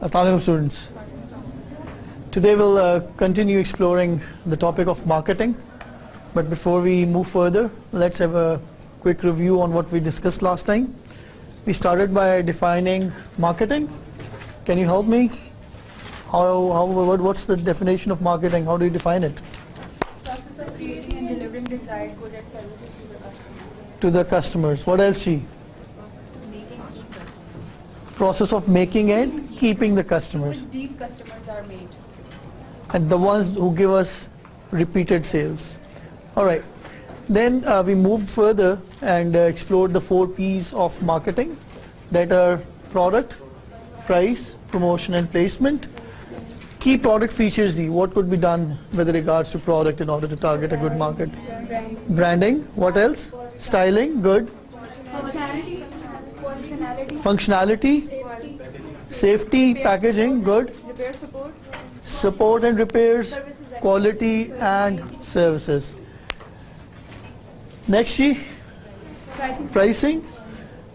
Assalamualaikum students. Today we'll continue exploring the topic of marketing. But before we move further, let's have a quick review on what we discussed last time. We started by defining marketing. Can you help me? What's the definition of marketing? How do you define it? Process of creating and delivering desired goods and services to the customer. To the customers. What else, She? Process of making, keep customers. Process of making and keeping the customers. Which deep customers are made. And the ones who give us repeated sales. Alright, then we moved further and explored the 4 P's of marketing, that are product, price, promotion and placement. Key product features, what could be done with regards to product in order to target a good market? Branding, what else? Styling, good. Functionality, safety, packaging, good. Repair support. Support and repairs, quality and services. Next, She, pricing.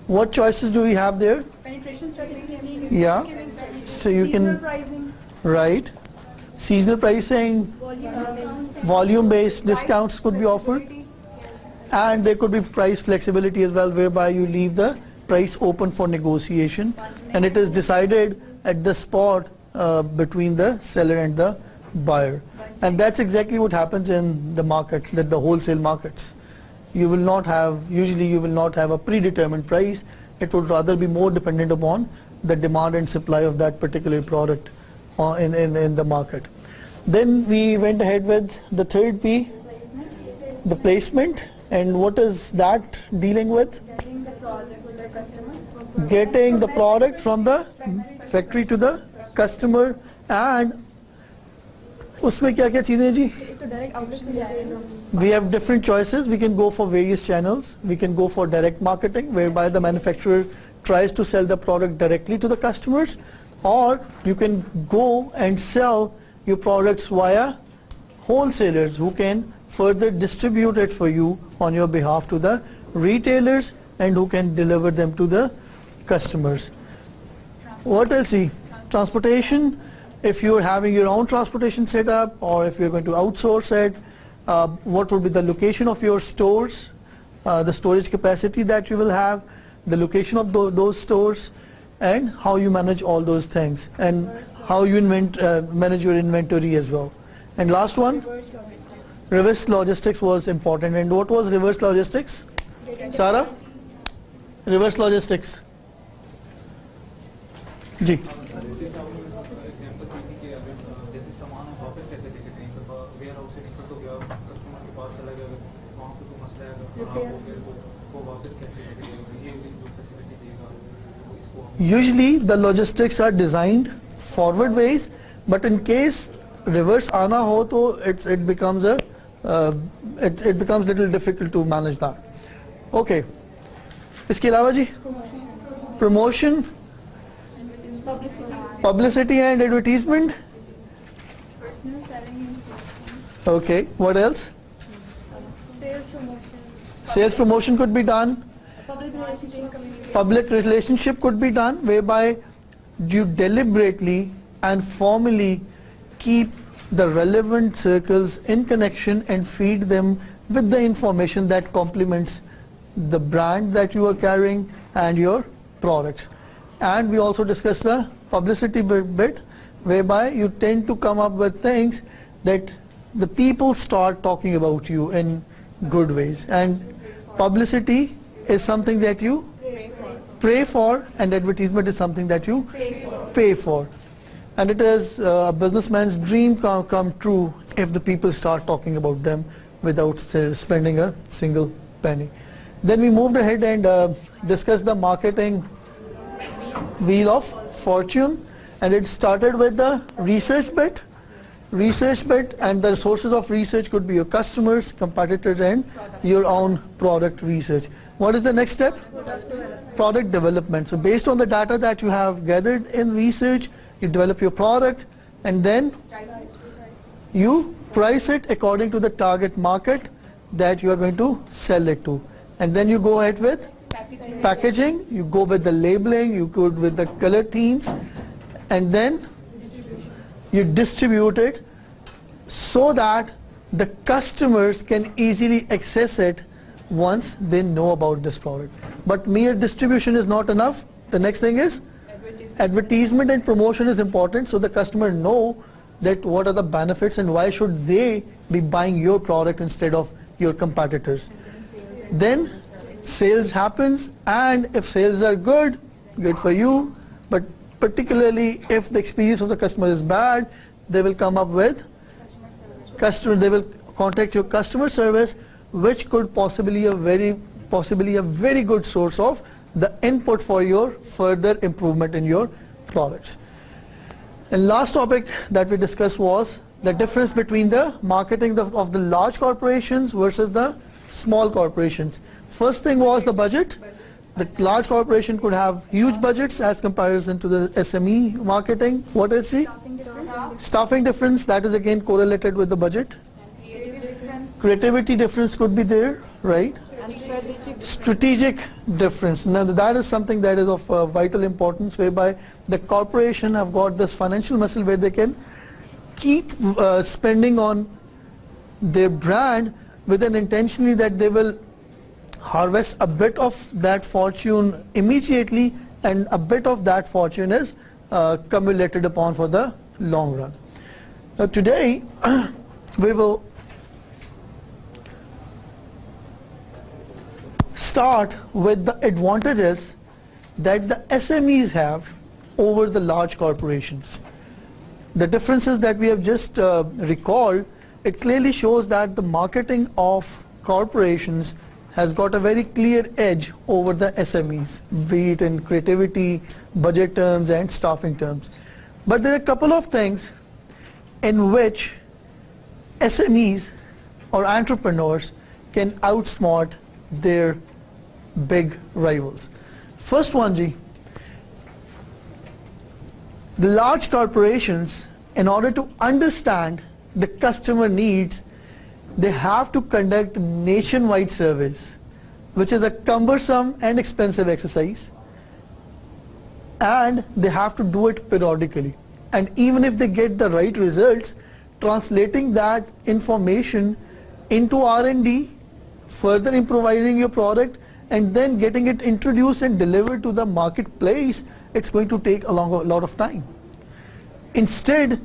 What choices do we have there? Penetration strategy. Yeah, so you Seasonal can, pricing. right. Seasonal pricing, volume-based discounts could be offered. And there could be price flexibility as well, whereby you leave the price open for negotiation. And it is decided at the spot between the seller and the buyer. And that's exactly what happens in the market, the wholesale markets. Usually you will not have a predetermined price. It would rather be more dependent upon the demand and supply of that particular product in the market. Then we went ahead with the 3rd P, the placement. And what is that dealing with? Getting the product to the customer. Getting the product from the factory to the customer. And उसमें क्या-क्या चीजें हैं जी? तो direct outlet में जाएगा. We have different choices. We can go for various channels. We can go for direct marketing, whereby the manufacturer tries to sell the product directly to the customers, or you can go and sell your products via wholesalers who can further distribute it for you on your behalf to the retailers and who can deliver them to the customers. What else? Transportation. If you're having your own transportation setup, or if you're going to outsource it, what would be the location of your stores, the storage capacity that you will have, the location of those stores, and how you manage all those things, and how you manage your inventory as well. And last one, reverse logistics was important. And what was reverse logistics? Sarah? Reverse logistics. Ji. Usually the logistics are designed forward ways, but in case reverse आना हो तो it becomes little difficult to manage that. Okay. इसके अलावा जी? Promotion, publicity and advertisement. Personal selling and Okay. What else? sales promotion. Sales promotion could be done. Public relationship could be done, whereby you deliberately and formally keep the relevant circles in connection and feed them with the information that complements the brand that you are carrying and your products. And we also discussed the publicity bit, whereby you tend to come up with things that the people start talking about you in good ways. And publicity is something that you pray for, and advertisement is something that you pay for. And it is a businessman's dream come true if the people start talking about them without spending a single penny. Then we moved ahead and discussed the marketing wheel of fortune, and it started with the research bit, and the sources of research could be your customers, competitors, and your own product research. What is the next step? Product development. So based on the data that you have gathered in research, you develop your product, and then you price it according to the target market that you are going to sell it to. And then you go ahead with packaging, you go with the labeling, you go with the color themes, and then you distribute it so that the customers can easily access it once they know about this product. But mere distribution is not enough. The next thing is advertisement and promotion is important, so the customer know that what are the benefits and why should they be buying your product instead of your competitors. Then sales happens, and if sales are good for you, but particularly if the experience of the customer is bad, they will come up with they will contact your customer service, which could possibly a very good source of the input for your further improvement in your products. And last topic that we discussed was the difference between the marketing of the large corporations versus the small corporations. First thing was the budget. The large corporation could have huge budgets as comparison to the SME marketing. What else? Staffing difference, that is again correlated with the budget. Creativity difference could be there, right? Strategic difference. Now that is something that is of vital importance, whereby the corporation have got this financial muscle where they can keep spending on their brand with an intentionally that they will harvest a bit of that fortune immediately, and a bit of that fortune is cumulated upon for the long run. Now today we will start with the advantages that the SMEs have over the large corporations. The differences that we have just recalled, it clearly shows that the marketing of corporations has got a very clear edge over the SMEs, be it in creativity, budget terms and staffing terms. But there are a couple of things in which SMEs or entrepreneurs can outsmart their big rivals. First one, the large corporations, in order to understand the customer needs, they have to conduct nationwide surveys, which is a cumbersome and expensive exercise, and they have to do it periodically. And even if they get the right results, translating that information into R&D, further improvising your product, and then getting it introduced and delivered to the marketplace, it's going to take a lot of time. Instead,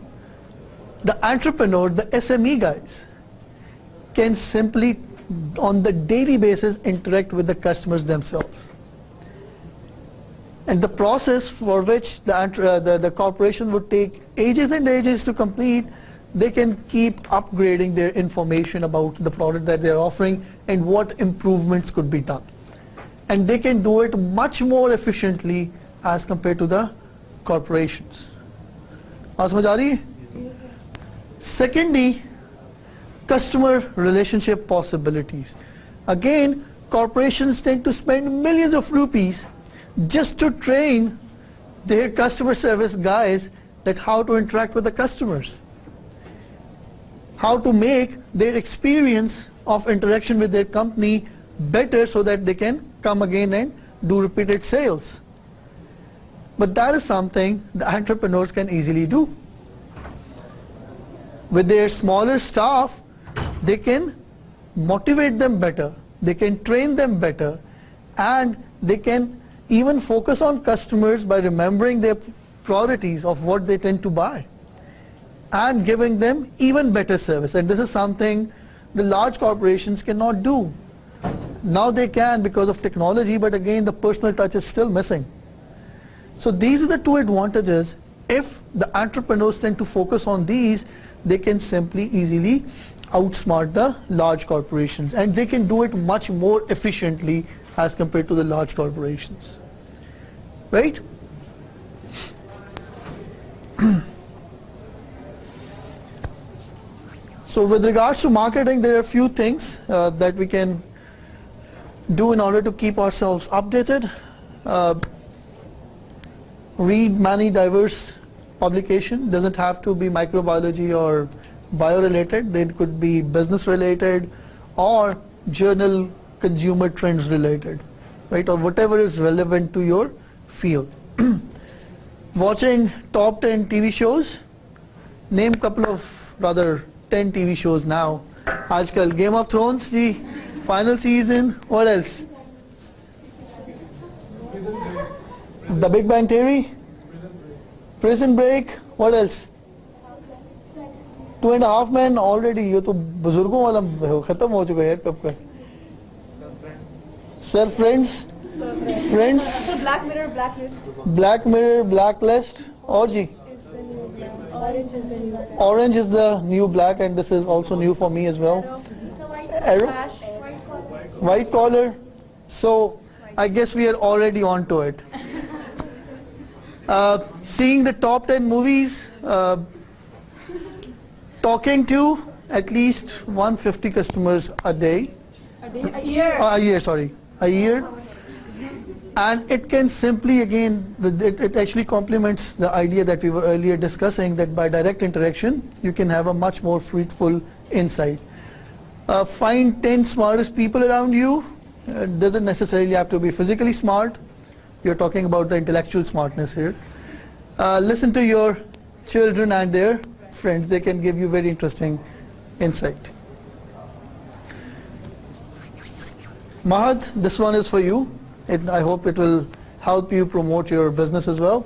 the entrepreneur, the SME guys, can simply on the daily basis interact with the customers themselves. And the process for which the corporation would take ages and ages to complete, they can keep upgrading their information about the product that they're offering and what improvements could be done. And they can do it much more efficiently as compared to the corporations. Aaj samajh aa rahi hai? Secondly, customer relationship possibilities. Again, corporations tend to spend millions of rupees just to train their customer service guys that how to interact with the customers, how to make their experience of interaction with their company better so that they can come again and do repeated sales. But that is something the entrepreneurs can easily do. With their smaller staff, they can motivate them better, they can train them better, and they can even focus on customers by remembering their priorities of what they tend to buy and giving them even better service. And this is something the large corporations cannot do. Now they can because of technology, but again the personal touch is still missing. So these are the two advantages. If the entrepreneurs tend to focus on these, they can simply easily outsmart the large corporations, and they can do it much more efficiently as compared to the large corporations, right? So with regards to marketing, there are a few things that we can do in order to keep ourselves updated. Read many diverse publications. Doesn't have to be microbiology or bio-related. They could be business-related or journal consumer trends related, right? Or whatever is relevant to your field. watching top 10 TV shows. Name couple of rather 10 TV shows now. आजकल Game of Thrones ji, final season. What else? The Big Bang Theory. Prison Break. What else? 2.5 Men already. ये तो बुजुर्गों वाला खत्म हो चुका है यार कब का. Sir Friends. Friends. Black Mirror, Blacklist. Black Mirror, Blacklist. और जी. Orange is the new. Orange is the new black, and this is also new for me as well. Arrow. White collar. So I guess we are already on to it. Seeing the top 10 movies, talking to at least 150 customers a day. A year. A year. And it can simply, again, it actually complements the idea that we were earlier discussing, that by direct interaction, you can have a much more fruitful insight. Find 10 smartest people around you. Doesn't necessarily have to be physically smart. You're talking about the intellectual smartness here. Listen to your children and their friends. They can give you very interesting insight. Mahad, this one is for you. I hope it will help you promote your business as well.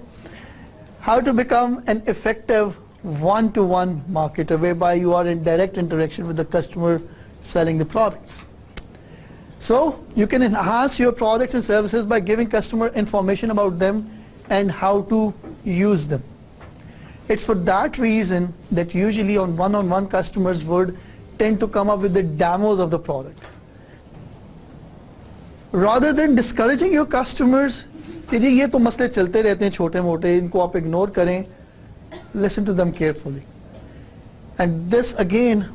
How to become an effective one-to-one marketer, whereby you are in direct interaction with the customer selling the products. So you can enhance your products and services by giving customer information about them and how to use them. It's for that reason that usually on one-on-one customers would tend to come up with the demos of the product. Rather than discouraging your customers कि जी ये तो मसले चलते रहते हैं छोटे मोटे, इनको आप इग्नोर करें, listen to them carefully. And this again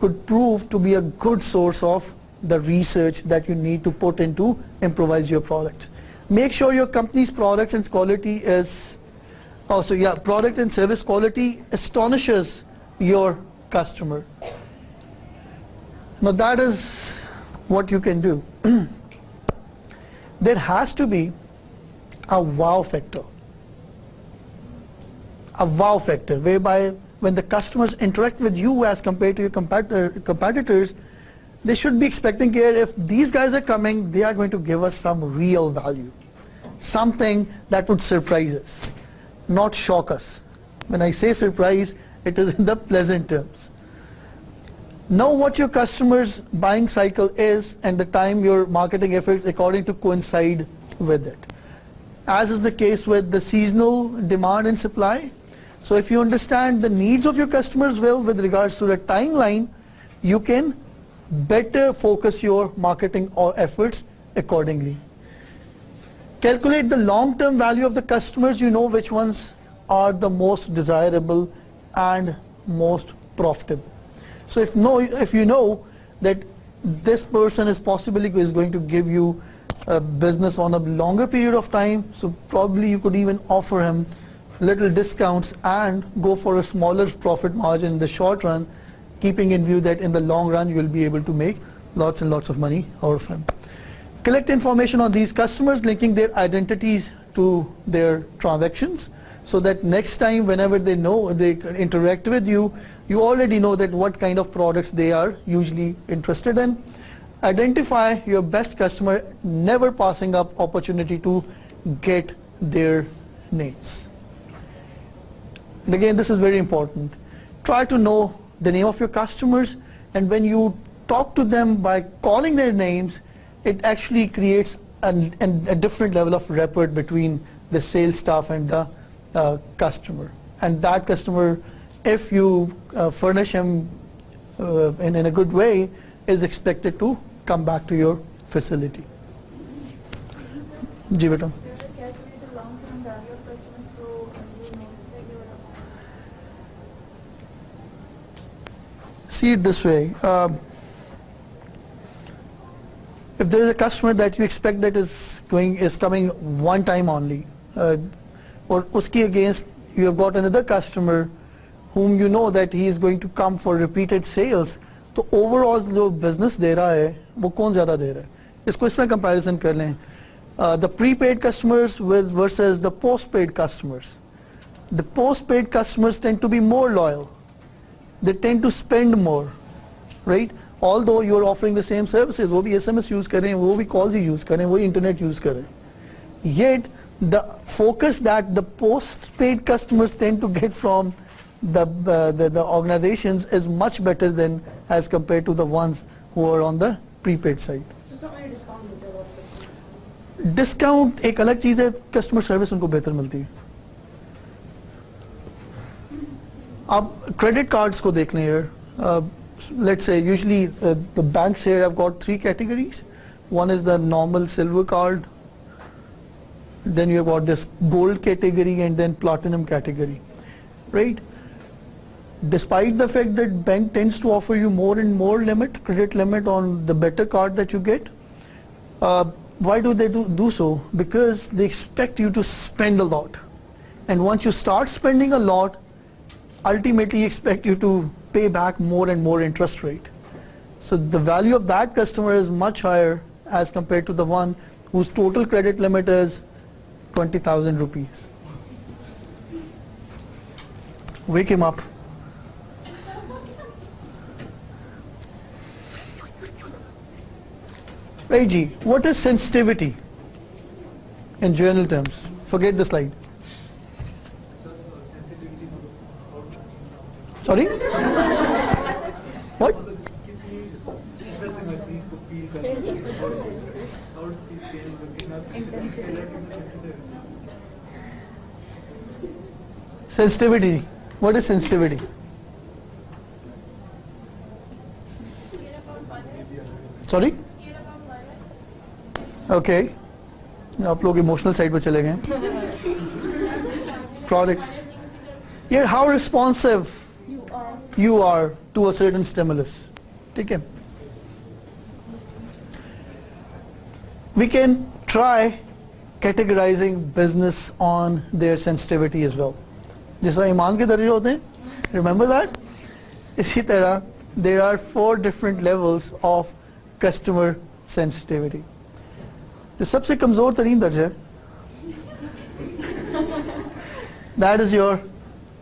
could prove to be a good source of the research that you need to put into improvise your product. Make sure your company's products and quality is product and service quality astonishes your customer. Now that is what you can do. There has to be a wow factor. A wow factor whereby when the customers interact with you as compared to your competitors, they should be expecting here, if these guys are coming, they are going to give us some real value. Something that would surprise us, not shock us. When I say surprise, it is in the pleasant terms. Know what your customer's buying cycle is and the time your marketing efforts according to coincide with it. As is the case with the seasonal demand and supply. So if you understand the needs of your customers well with regards to the timeline, you can better focus your marketing or efforts accordingly. Calculate the long-term value of the customers. You know which ones are the most desirable and most profitable. So if you know that this person is possibly going to give you a business on a longer period of time, so probably you could even offer him little discounts and go for a smaller profit margin in the short run, keeping in view that in the long run you will be able to make lots and lots of money out of him. Collect information on these customers, linking their identities to their transactions, so that next time whenever they interact with you, you already know that what kind of products they are usually interested in. Identify your best customer, never passing up opportunity to get their names. And again, this is very important. Try to know the name of your customers, and when you talk to them by calling their names, it actually creates a different level of rapport between the sales staff and the customer. And that customer, if you furnish him in a good way, is expected to come back to your facility. जी बेटा. Calculate the long-term value of customers, so you know that you are. See it this way. If there is a customer that you expect that is coming one time only, or uski against you have got another customer whom you know that he is going to come for repeated sales, तो overall जो business दे रहा है वो कौन ज़्यादा दे रहा है, इसको इस तरह comparison कर लें, the prepaid customers versus the postpaid customers. The postpaid customers tend to be more loyal. They tend to spend more, right? Although you're offering the same services, वो भी SMS use करें, वो भी calls ही use करें, वो internet use करें. Yet the focus that the postpaid customers tend to get from the organizations is much better than as compared to the ones who are on the prepaid side. Discount एक अलग चीज़ है, customer service उनको बेहतर मिलती है. आप credit cards को देख लें यार. Let's say usually the banks here have got 3 categories. One is the normal silver card, then you have got this gold category and then platinum category, right? Despite the fact that bank tends to offer you more and more credit limit on the better card that you get, why do they do so? Because they expect you to spend a lot, and once you start spending a lot, ultimately expect you to pay back more and more interest rate. So the value of that customer is much higher as compared to the one whose total credit limit is 20,000 rupees. Wake him up. Right, G, what is sensitivity in general terms? Forget the slide. Sorry? What? Sensitivity. What is sensitivity? Sorry? Okay. आप लोग emotional side पे चले गए. Product. Yeah, how responsive you are to a certain stimulus. ठीक है. We can try categorizing business on their sensitivity as well. जिस तरह ईमान के दर्जे होते हैं, remember that? इसी तरह there are 4 different levels of customer sensitivity. जो सबसे कमजोर तरीन दर्जा है, that is your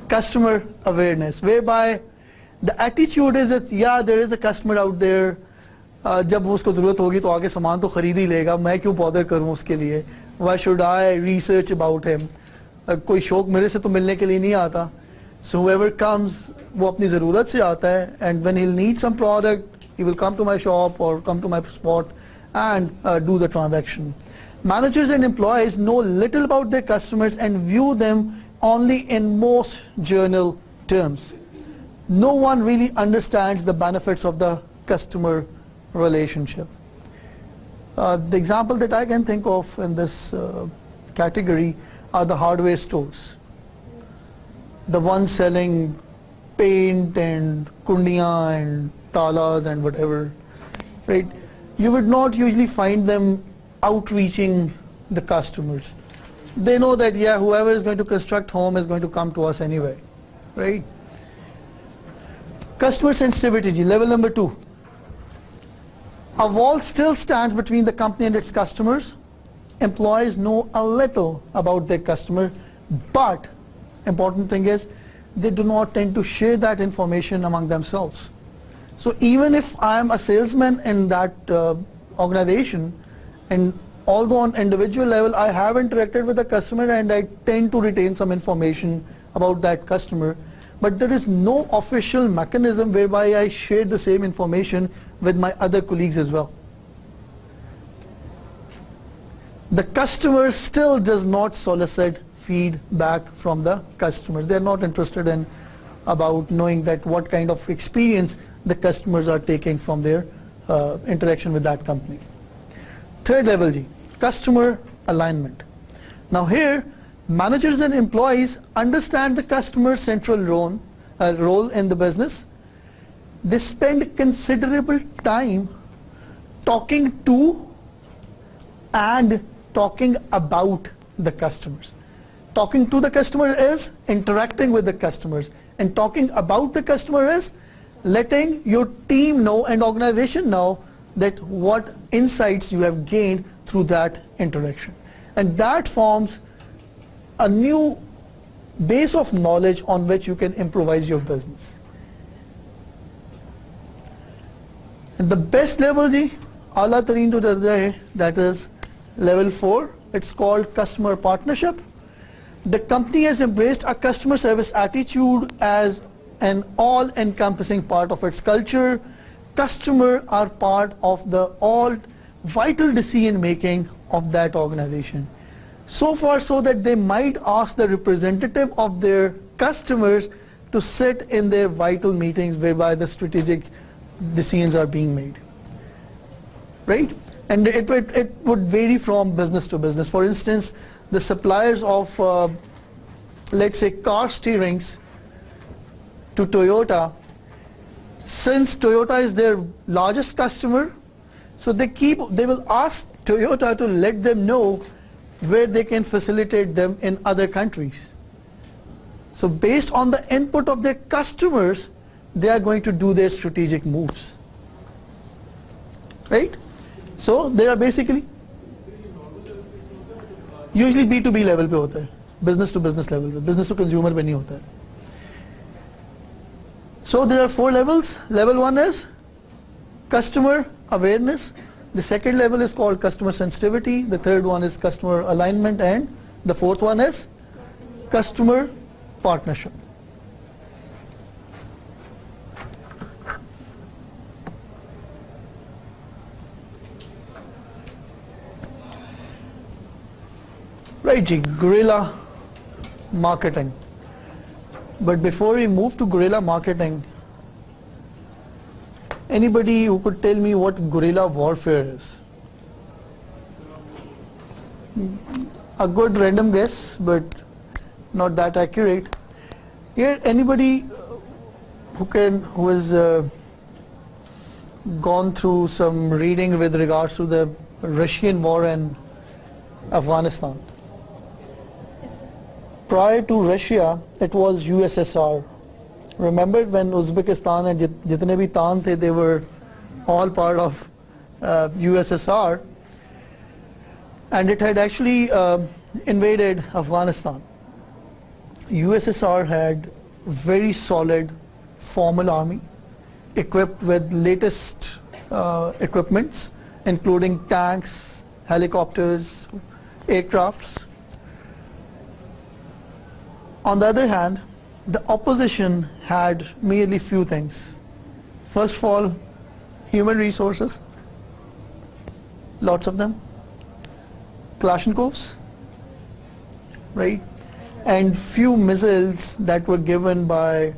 customer awareness, whereby the attitude is that yeah, there is a customer out there, जब वो उसको ज़रूरत होगी तो आगे सामान तो ख़रीद ही लेगा, मैं क्यों बॉदर करूँ उसके लिए, why should I research about him, कोई शौक मेरे से तो मिलने के लिए नहीं आता. So whoever comes, वो अपनी ज़रूरत से आता है, and when he'll need some product, he will come to my shop or come to my spot and do the transaction. Managers and employees know little about their customers and view them only in most general terms. No one really understands the benefits of the customer relationship. The example that I can think of in this category are the hardware stores. The ones selling paint and kundiyan and talas and whatever, right? You would not usually find them outreaching the customers. They know that yeah, whoever is going to construct home is going to come to us anyway, right? Customer sensitivity, level number 2. A wall still stands between the company and its customers. Employees know a little about their customer, but important thing is they do not tend to share that information among themselves. So even if I am a salesman in that organization, and although on individual level I have interacted with the customer and I tend to retain some information about that customer, but there is no official mechanism whereby I share the same information with my other colleagues as well. The customer still does not solicit feedback from the customers. They are not interested in about knowing that what kind of experience the customers are taking from their interaction with that company. Third level G, customer alignment. Now here, managers and employees understand the customer's central role in the business. They spend considerable time talking to and talking about the customers. Talking to the customer is interacting with the customers, and talking about the customer is letting your team know and organization know that what insights you have gained through that interaction. And that forms a new base of knowledge on which you can improvise your business. And the best level जी आला तरीन जो दर्जा है, that is level 4. It's called customer partnership. The company has embraced a customer service attitude as an all-encompassing part of its culture. Customers are part of the all vital decision making of that organization. So far so that they might ask the representative of their customers to sit in their vital meetings whereby the strategic decisions are being made. Right? And it would vary from business to business. For instance, the suppliers of, let's say, car steerings to Toyota, since Toyota is their largest customer, so they will ask Toyota to let them know where they can facilitate them in other countries. So based on the input of their customers, they are going to do their strategic moves. Right? So they are basically usually B2B level पे होता है, business to business level पे, business to consumer पे नहीं होता है. So there are 4 levels. Level 1 is customer awareness. The second level is called customer sensitivity. The third one is customer alignment, and the fourth one is customer partnership. Right, ji, guerrilla marketing. But before we move to guerrilla marketing, anybody who could tell me what guerrilla warfare is? A good random guess, but not that accurate. Here, anybody who has gone through some reading with regards to the Russian war in Afghanistan? Prior to Russia, it was USSR. Remember when Uzbekistan and jitne bhi taan the, they were all part of USSR, and it had actually invaded Afghanistan. USSR had very solid formal army equipped with latest equipments, including tanks, helicopters, aircrafts. On the other hand, the opposition had merely few things. First of all, human resources, lots of them, Kalashnikovs, right, and few missiles that were given by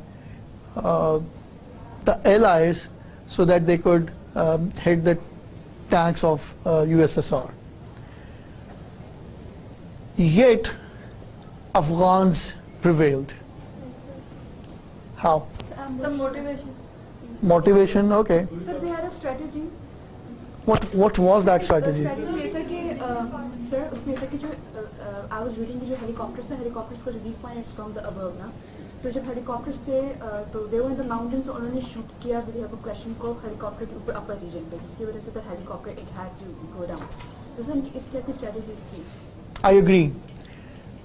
the Allies so that they could hit the tanks of USSR. Yet, Afghans prevailed. How? Some motivation. Motivation, okay. Sir, they had a strategy. What was that strategy? strategy ये था कि sir उसमें था कि जो I was reading कि जो helicopters का जो weak point is from the above ना, तो जब helicopters थे तो they were in the mountains और उन्होंने shoot किया with the Kalashnikov helicopter के ऊपर upper region पे, जिसकी वजह से the helicopter it had to go down. तो सर इनकी इस टाइप की strategies थी. I agree.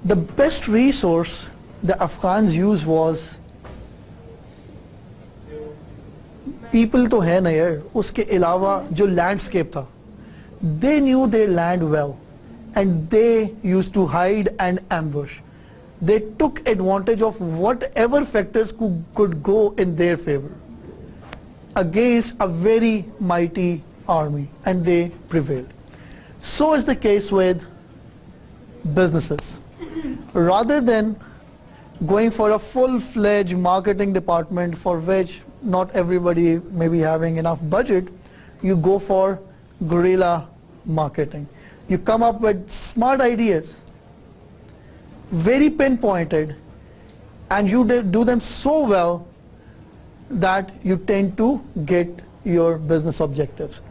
The best resource the Afghans used was people तो है ना यार, उसके अलावा जो landscape था, they knew their land well and they used to hide and ambush. They took advantage of whatever factors could go in their favor against a very mighty army, and they prevailed. So is the case with businesses. Rather than going for a full-fledged marketing department for which not everybody may be having enough budget, you go for guerrilla marketing. You come up with smart ideas, very pinpointed, and you do them so well that you tend to get your business objectives.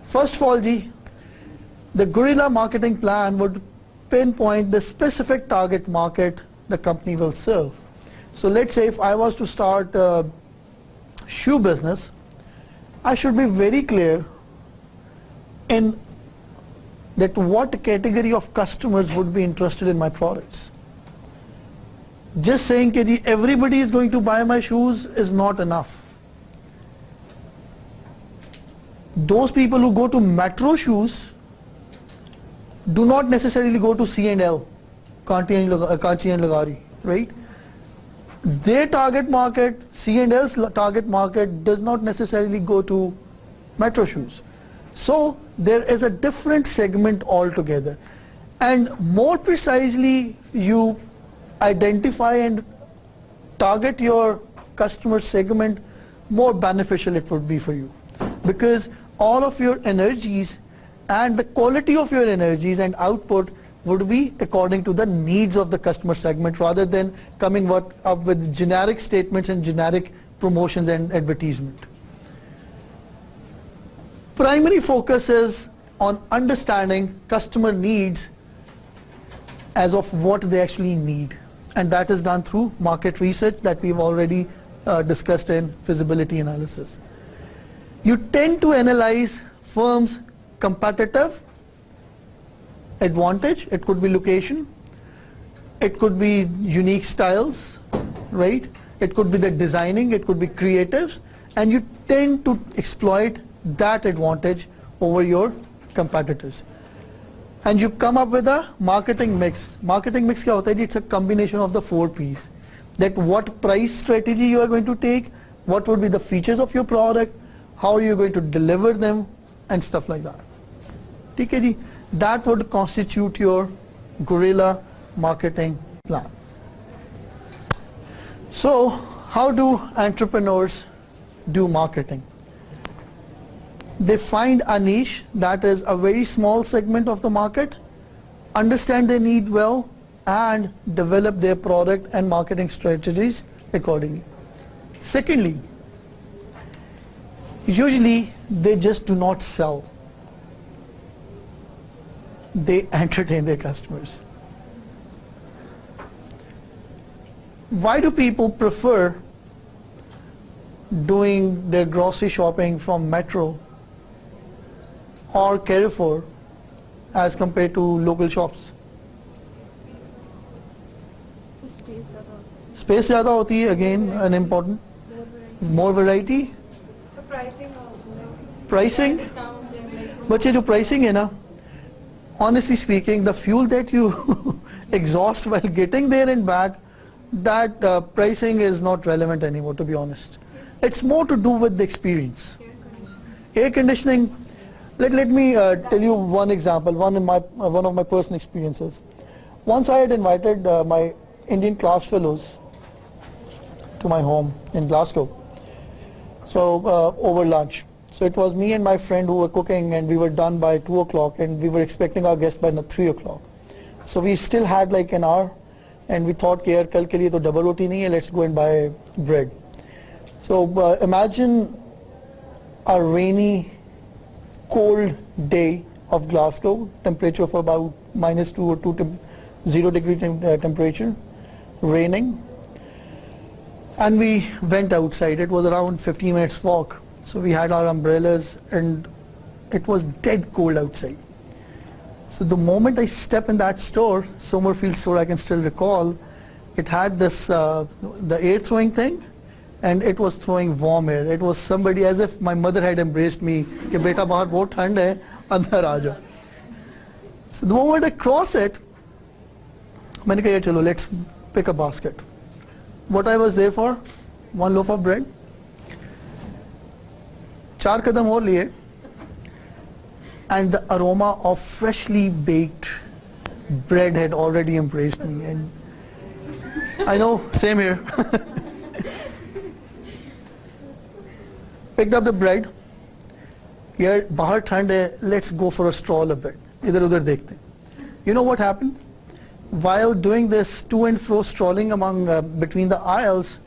First of all, the guerrilla marketing plan would pinpoint the specific target market the company will serve. So let's say if I was to start a shoe business, I should be very clear in that what category of customers would be interested in my products. Just saying that everybody is going to buy my shoes is not enough. Those people who go to Metro shoes do not necessarily go to C&L, Kanchi and Lagari, right? Their target market, C&L's target market does not necessarily go to Metro shoes. So there is a different segment altogether. And more precisely you identify and target your customer segment, more beneficial it would be for you. Because all of your energies and the quality of your energies and output would be according to the needs of the customer segment, rather than coming up with generic statements and generic promotions and advertisement. Primary focus is on understanding customer needs as of what they actually need, and that is done through market research that we've already discussed in feasibility analysis. You tend to analyze firms' competitive advantage. It could be location, it could be unique styles, right? It could be the designing, it could be creatives, and you tend to exploit that advantage over your competitors. And you come up with a marketing mix. Marketing mix kya hota hai ji? It's a combination of the 4 P's. That what price strategy you are going to take, what would be the features of your product, how are you going to deliver them, and stuff like that. ठीक है जी? That would constitute your guerrilla marketing plan. So, how do entrepreneurs do marketing? They find a niche that is a very small segment of the market, understand their need well, and develop their product and marketing strategies accordingly. Secondly, usually they just do not sell. They entertain their customers. Why do people prefer doing their grocery shopping from Metro or Carrefour as compared to local shops? Space ज़्यादा होती है, again an important, more variety. So pricing also. Pricing, बच्चे जो pricing है ना, honestly speaking, the fuel that you exhaust while getting there and back, that pricing is not relevant anymore, to be honest. It's more to do with the experience. Air conditioning, let me tell you one example, one of my personal experiences. Once I had invited my Indian class fellows to my home in Glasgow, so over lunch. So it was me and my friend who were cooking, and we were done by 2 o'clock, and we were expecting our guest by 3 o'clock. So we still had like an hour, and we thought कि यार कल के लिए तो double roti नहीं है, let's go and buy bread. So imagine a rainy, cold day of Glasgow, temperature of about -2 or 0 degree temperature, raining, and we went outside. It was around 15 minutes walk. So we had our umbrellas, and it was dead cold outside. So the moment I step in that store, Somerfield store, I can still recall, it had this, the air throwing thing, and it was throwing warm air. It was somebody, as if my mother had embraced me, कि बेटा बाहर बहुत ठंड है, अंदर आ जा. So the moment I cross it, मैंने कहा चलो, let's pick a basket. What I was there for? 1 loaf of bread. 4 कदम और लिए, and the aroma of freshly baked bread had already embraced me. And I know, same here. Picked up the bread. Here, बाहर ठंड है, let's go for a stroll a bit. इधर उधर देखते. You know what happened? While doing this to and fro strolling among between the aisles,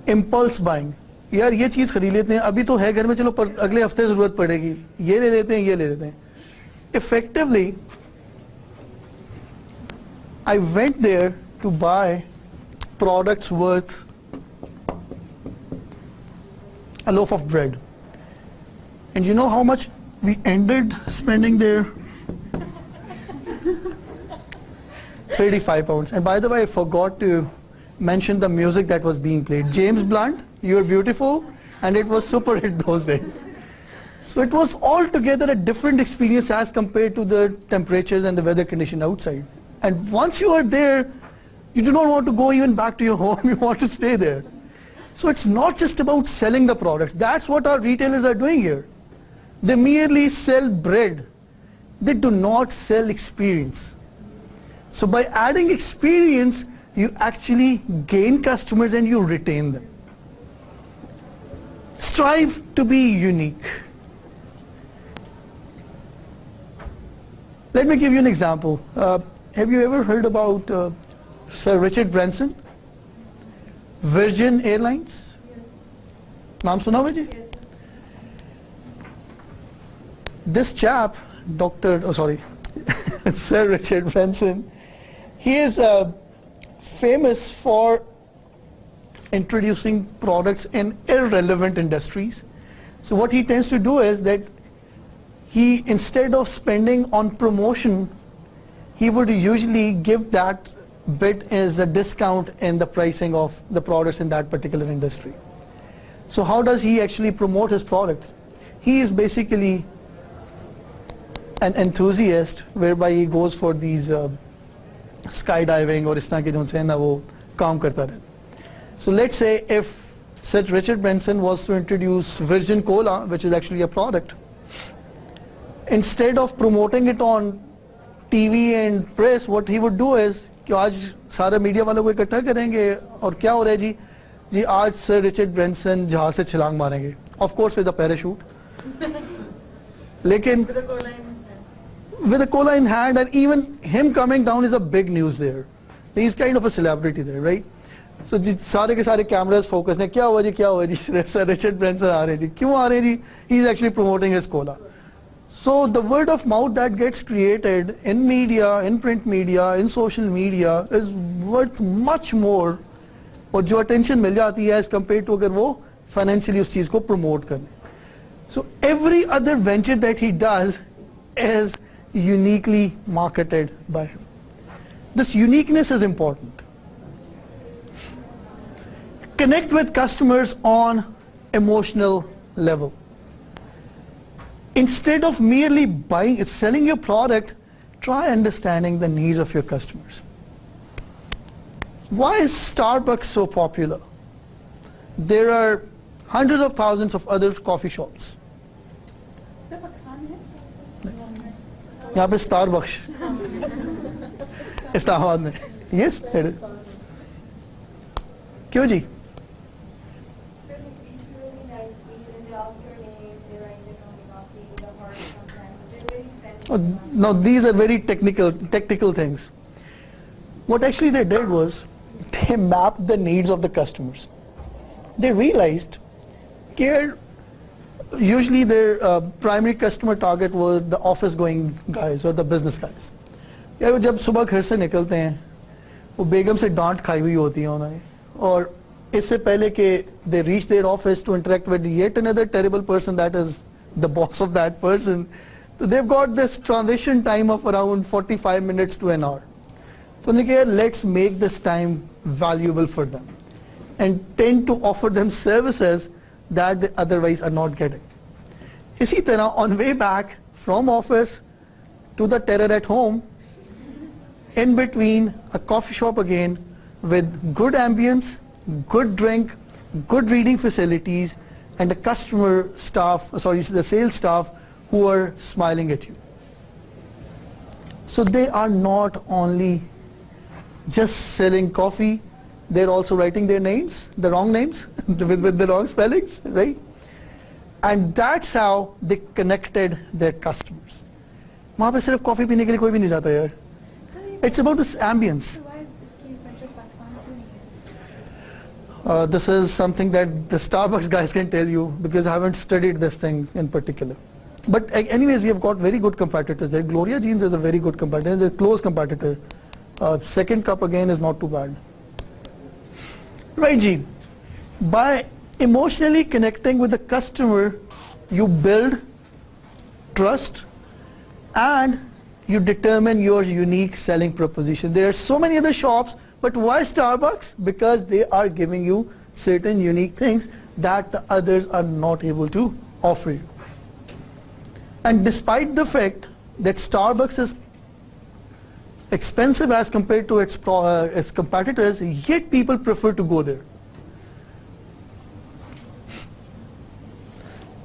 impulse buying. यार ये चीज़ खरीद लेते हैं, अभी तो है घर में, चलो पर अगले हफ्ते ज़रूरत पड़ेगी, ये ले लेते हैं, ये ले लेते हैं. Effectively, I went there to buy products worth a loaf of bread. And you know how much we ended spending there? 35 pounds. And by the way, I forgot to mention the music that was being played. James Blunt, You're Beautiful, and it was super hit those days. So it was altogether a different experience as compared to the temperatures and the weather condition outside. And once you are there, you do not want to go even back to your home, you want to stay there. So it's not just about selling the products. That's what our retailers are doing here. They merely sell bread. They do not sell experience. So by adding experience, you actually gain customers and you retain them. Strive to be unique. Let me give you an example. Have you ever heard about Sir Richard Branson? Virgin Airlines? नाम सुना हुआ जी? This chap, Sir Richard Branson, he is famous for introducing products in irrelevant industries. So what he tends to do is that he, instead of spending on promotion, he would usually give that bit as a discount in the pricing of the products in that particular industry. So how does he actually promote his products? He is basically an enthusiast whereby he goes for these skydiving और इस तरह के जो है ना वो काम करता रहता. So let's say if Sir Richard Branson was to introduce Virgin Cola, which is actually a product, instead of promoting it on TV and press, what he would do is कि आज सारे मीडिया वालों को इकट्ठा करेंगे और क्या हो रहा है जी आज सर रिचर्ड ब्रेंसन जहाज से छलांग मारेंगे, of course with a parachute, लेकिन with a cola in hand, and even him coming down is a big news there. He's kind of a celebrity there, right? So सारे के सारे cameras focus हैं, क्या हुआ जी सर रिचर्ड ब्रेंसन आ रहे हैं जी, क्यों आ रहे हैं जी? He's actually promoting his cola. So the word of mouth that gets created in media, in print media, in social media is worth much more, और जो attention मिल जाती है as compared to अगर वो financially उस चीज़ को promote करने. So every other venture that he does is uniquely marketed by him. This uniqueness is important. Connect with customers on emotional level. Instead of merely selling your product, try understanding the needs of your customers. Why is Starbucks so popular? There are hundreds of thousands of other coffee shops. यहाँ पे Starbucks Islamabad में. Yes, it is. क्यों जी? Now these are very technical things. What actually they did was they mapped the needs of the customers. They realized that usually their primary customer target was the office going guys or the business guys. यार वो जब सुबह घर से निकलते हैं वो बेगम से डांट खाई हुई होती है उन्होंने, और इससे पहले कि they reach their office to interact with yet another terrible person that is the boss of that person, so they've got this transition time of around 45 minutes to an hour. So उन्होंने कहा let's make this time valuable for them and tend to offer them services that they otherwise are not getting. इसी तरह on way back from office to the terror at home, in between a coffee shop again with good ambience, good drink, good reading facilities, and the the sales staff who are smiling at you. So they are not only just selling coffee, they're also writing their names, the wrong names, with the wrong spellings, right? And that's how they connected their customers. वहाँ पे सिर्फ coffee पीने के लिए कोई भी नहीं जाता यार. It's about this ambience. Why is Key Adventure Pakistan doing it? This is something that the Starbucks guys can tell you because I haven't studied this thing in particular. But anyways, we have got very good competitors there. Gloria Jeans is a very good competitor, it's a close competitor. Second Cup again is not too bad. Right, Jean. By emotionally connecting with the customer, you build trust and you determine your unique selling proposition. There are so many other shops, But why Starbucks? Because they are giving you certain unique things that the others are not able to offer you. And despite the fact that Starbucks is expensive as compared to its competitors, yet people prefer to go there.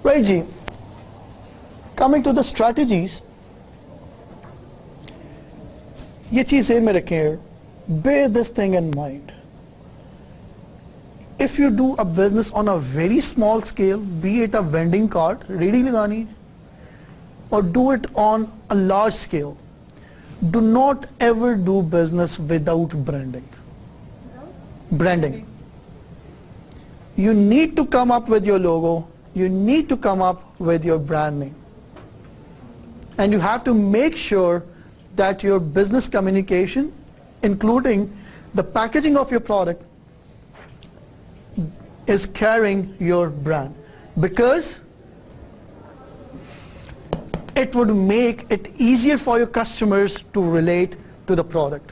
Right, Ji. Coming to the strategies, ये चीज़ ज़हन में रखें, bear this thing in mind. If you do a business on a very small scale, be it a vending cart, ready लगानी, or do it on a large scale, do not ever do business without branding. Branding. You need to come up with your logo, you need to come up with your brand name. And you have to make sure that your business communication, including the packaging of your product, is carrying your brand, because it would make it easier for your customers to relate to the product.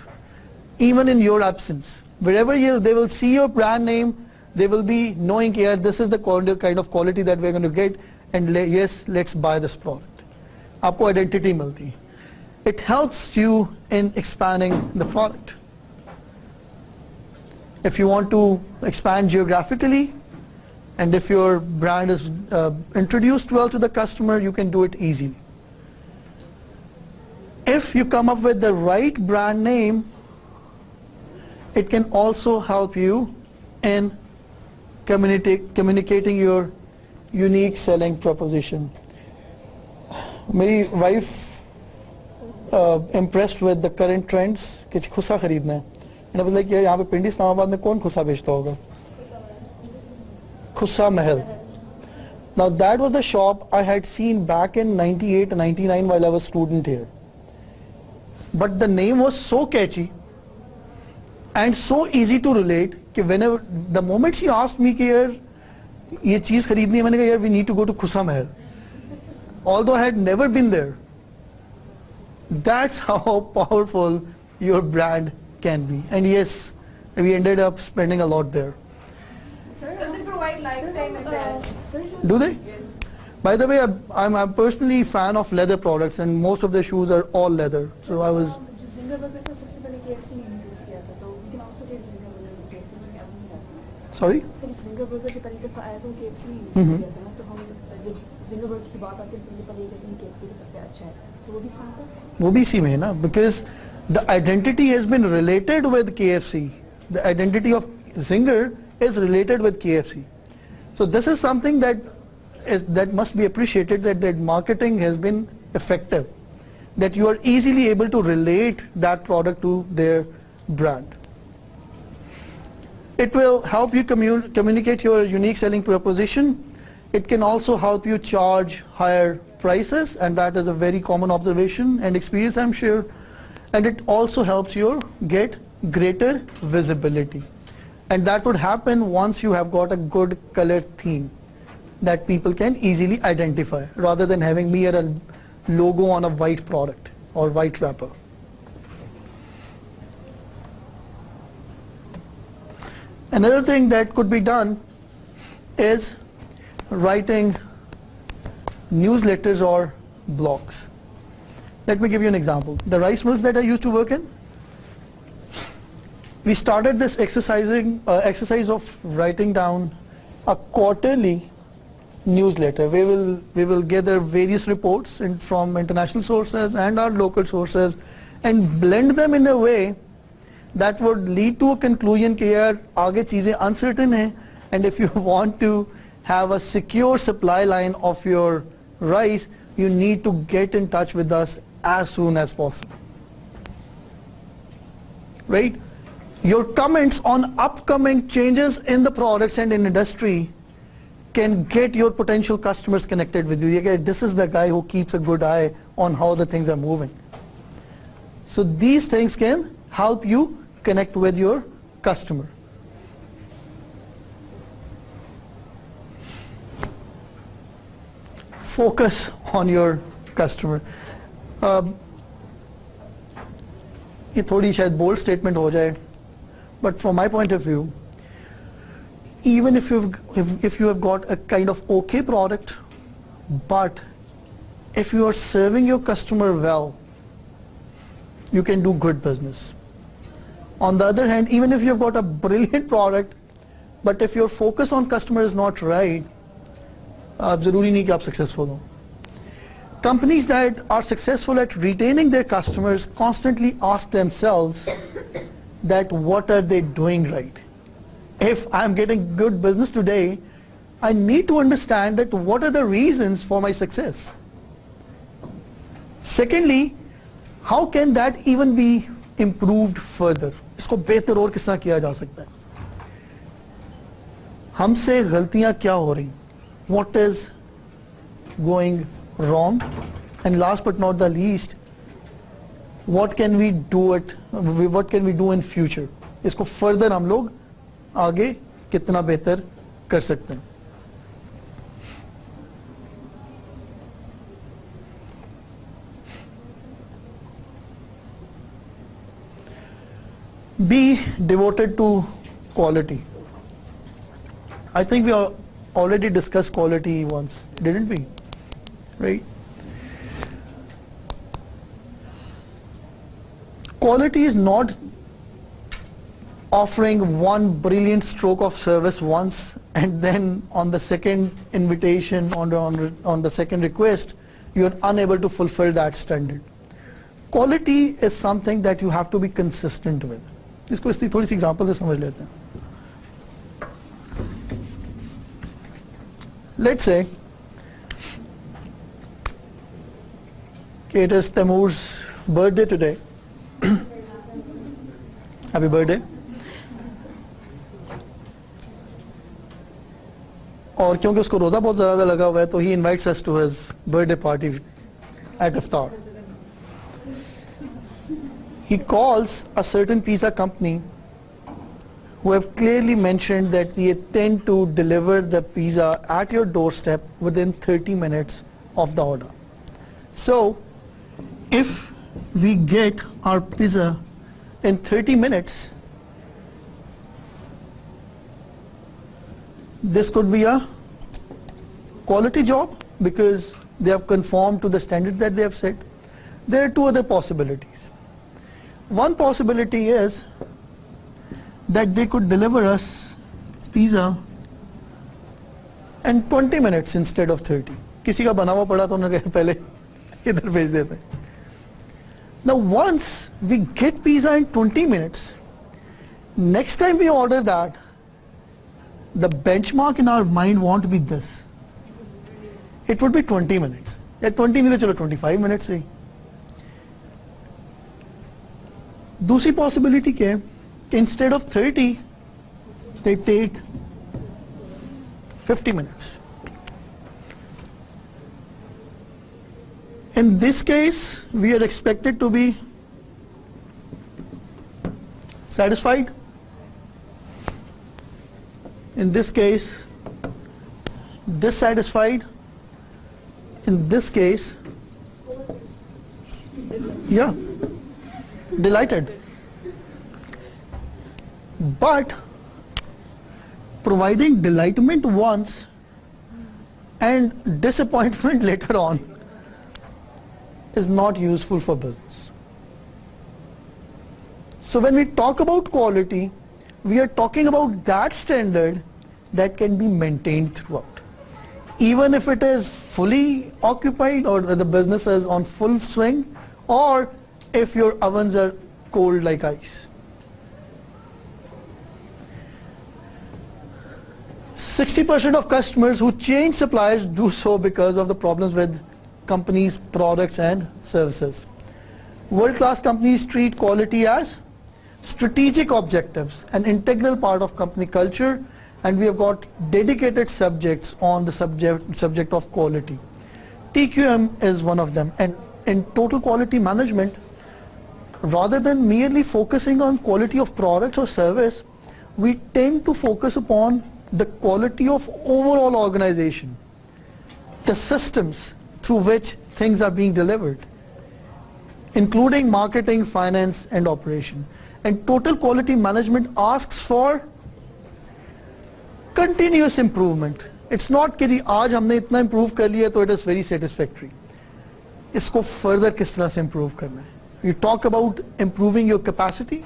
Even in your absence, wherever they will see your brand name, they will be knowing here this is the kind of quality that we're going to get, and yes, let's buy this product. आपको identity मिलती है. It helps you in expanding the product. If you want to expand geographically, and if your brand is introduced well to the customer, you can do it easily. If you come up with the right brand name, it can also help you in communicating your unique selling proposition. मेरी wife impressed with the current trends कि खुसा खरीदना है. And I was like, यार यहाँ पे पिंडी इस्लामाबाद में कौन खुसा बेचता होगा? Khusa Mahal. Now that was the shop I had seen back in 98, 99 while I was a student here. But the name was so catchy and so easy to relate कि whenever, the moment she asked me कि यार ये चीज़ खरीदनी है, मैंने कहा यार we need to go to Khusa Mahal. Although I had never been there. That's how powerful your brand can be. And yes, we ended up spending a lot there. So they provide lifetime attached. Do they? Yes. By the way, I'm personally fan of leather products, and most of the shoes are all leather. So I was. जो Zinger Burger था सबसे पहले KFC ने introduce किया था, तो we can also get Zinger Burger में KFC में अब नहीं आता. Sorry? सर Zinger Burger जो पहली दफा आया था वो KFC ने introduce किया था ना, तो हम जब Zinger Burger की बात आती है सबसे पहले ये कहते हैं KFC का सबसे अच्छा है, तो वो भी इसमें आता है? वो भी इसी में है ना, because the identity has been related with KFC. The identity of Zinger is related with KFC. So this is something that must be appreciated, that marketing has been effective, that you are easily able to relate that product to their brand. It will help you communicate your unique selling proposition. It can also help you charge higher prices, and that is a very common observation and experience, I'm sure. And it also helps you get greater visibility. And that would happen once you have got a good color theme that people can easily identify, rather than having mere a logo on a white product or white wrapper. Another thing that could be done is writing newsletters or blogs. Let me give you an example. The rice mills that I used to work in, we started this exercise of writing down a quarterly newsletter. We will gather various reports from international sources and our local sources and blend them in a way that would lead to a conclusion कि यार आगे चीजें uncertain हैं, and if you want to have a secure supply line of your rice, you need to get in touch with us as soon as possible. Right? Your comments on upcoming changes in the products and in industry can get your potential customers connected with you. This is the guy who keeps a good eye on how the things are moving. So these things can help you connect with your customer. Focus on your customer. ये थोड़ी शायद bold statement हो जाए, But from my point of view, even if you have got a kind of okay product, but if you are serving your customer well, you can do good business. On the other hand, even if you've got a brilliant product, but if your focus on customer is not right, आप ज़रूरी नहीं कि आप successful हो. Companies that are successful at retaining their customers constantly ask themselves that what are they doing right? If I'm getting good business today, I need to understand that what are the reasons for my success. Secondly, how can that even be improved further? इसको बेहतर और किस तरह किया जा सकता है? हमसे गलतियां क्या हो रही? What is going wrong? And last but not the least, what can we do in future? इसको further हम लोग आगे कितना बेहतर कर सकते हैं? Be devoted to quality. I think we already discussed quality once, didn't we? Right? Quality is not offering one brilliant stroke of service once and then on the second invitation, on the second request, you are unable to fulfill that standard. Quality is something that you have to be consistent with. इसको इसकी थोड़ी सी example से समझ लेते हैं. Let's say it is Taimur's birthday today. Happy birthday. और क्योंकि उसको रोज़ा बहुत ज़्यादा लगा हुआ है तो he invites us to his birthday party at iftar. He calls a certain pizza company who have clearly mentioned that we intend to deliver the pizza at your doorstep within 30 minutes of the order. So, if we get our pizza in 30 minutes, this could be a quality job because they have conformed to the standard that they have set. There are two other possibilities. One possibility is that they could deliver us pizza in 20 minutes instead of 30. किसी का बना हुआ पड़ा तो उन्होंने कहा पहले इधर भेज देते हैं. Now once we get pizza in 20 minutes, next time we order that, the benchmark in our mind won't be this. It would be 20 minutes. At 20 नहीं तो चलो 25 minutes से. दूसरी possibility क्या है? Instead of 30, they take 50 minutes. In this case, we are expected to be satisfied. In this case, dissatisfied. In this case, yeah, delighted. But providing delightment once and disappointment later on is not useful for business. So when we talk about quality, we are talking about that standard that can be maintained throughout. Even if it is fully occupied or the business is on full swing, or if your ovens are cold like ice. 60% of customers who change suppliers do so because of the problems with companies' products and services. World-class companies treat quality as strategic objectives, an integral part of company culture, and we have got dedicated subjects on the subject of quality. TQM is one of them, and in total quality management, rather than merely focusing on quality of products or service, we tend to focus upon the quality of overall organization, the systems through which things are being delivered, including marketing, finance, and operation. And total quality management asks for continuous improvement. It's not कि जी आज हमने इतना improve कर लिया तो it is very satisfactory. इसको further किस तरह से improve करना है? You talk about improving your capacity.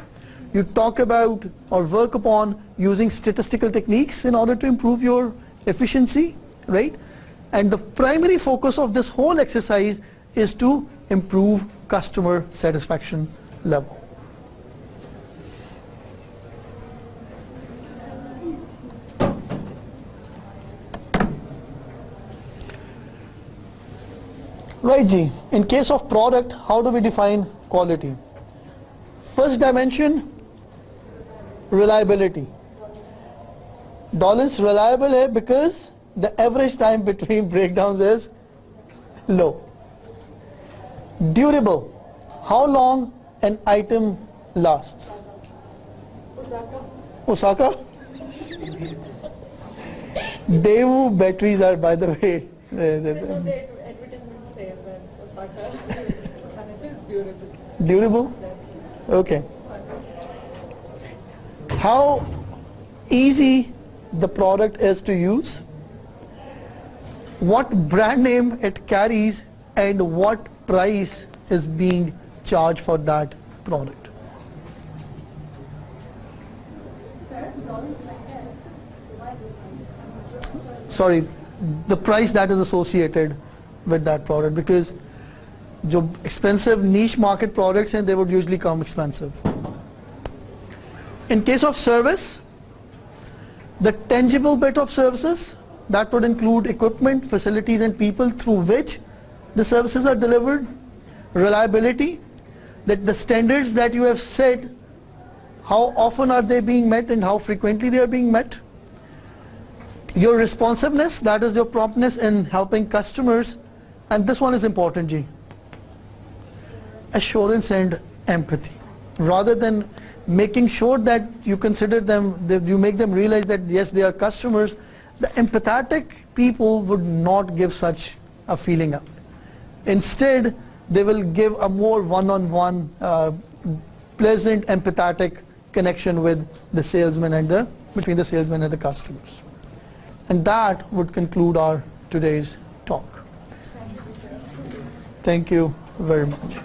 You talk about or work upon using statistical techniques in order to improve your efficiency, right? And the primary focus of this whole exercise is to improve customer satisfaction level. Right, Ji. In case of product, how do we define quality? First dimension, reliability. Dollars reliable है because the average time between breakdowns is low. Durable. How long an item lasts? Osaka? Daewoo batteries are, by the way, Advertisements say that Osaka is durable. durable? Okay. How easy the product is to use, what brand name it carries, and what price is being charged for that product. Sorry, the price that is associated with that product, because जो expensive niche market products and they would usually come expensive. In case of service, the tangible bit of services, that would include equipment, facilities and people through which the services are delivered. Reliability, that the standards that you have set, how often are they being met and how frequently they are being met. Your responsiveness, that is your promptness in helping customers. And this one is important, Ji. Assurance and empathy. Rather than making sure that you consider them, that you make them realize that yes, they are customers, the empathetic people would not give such a feeling out. Instead, they will give a more one-on-one, pleasant, empathetic connection with the salesman and between the salesman and the customers. And that would conclude our today's talk. Thank you very much.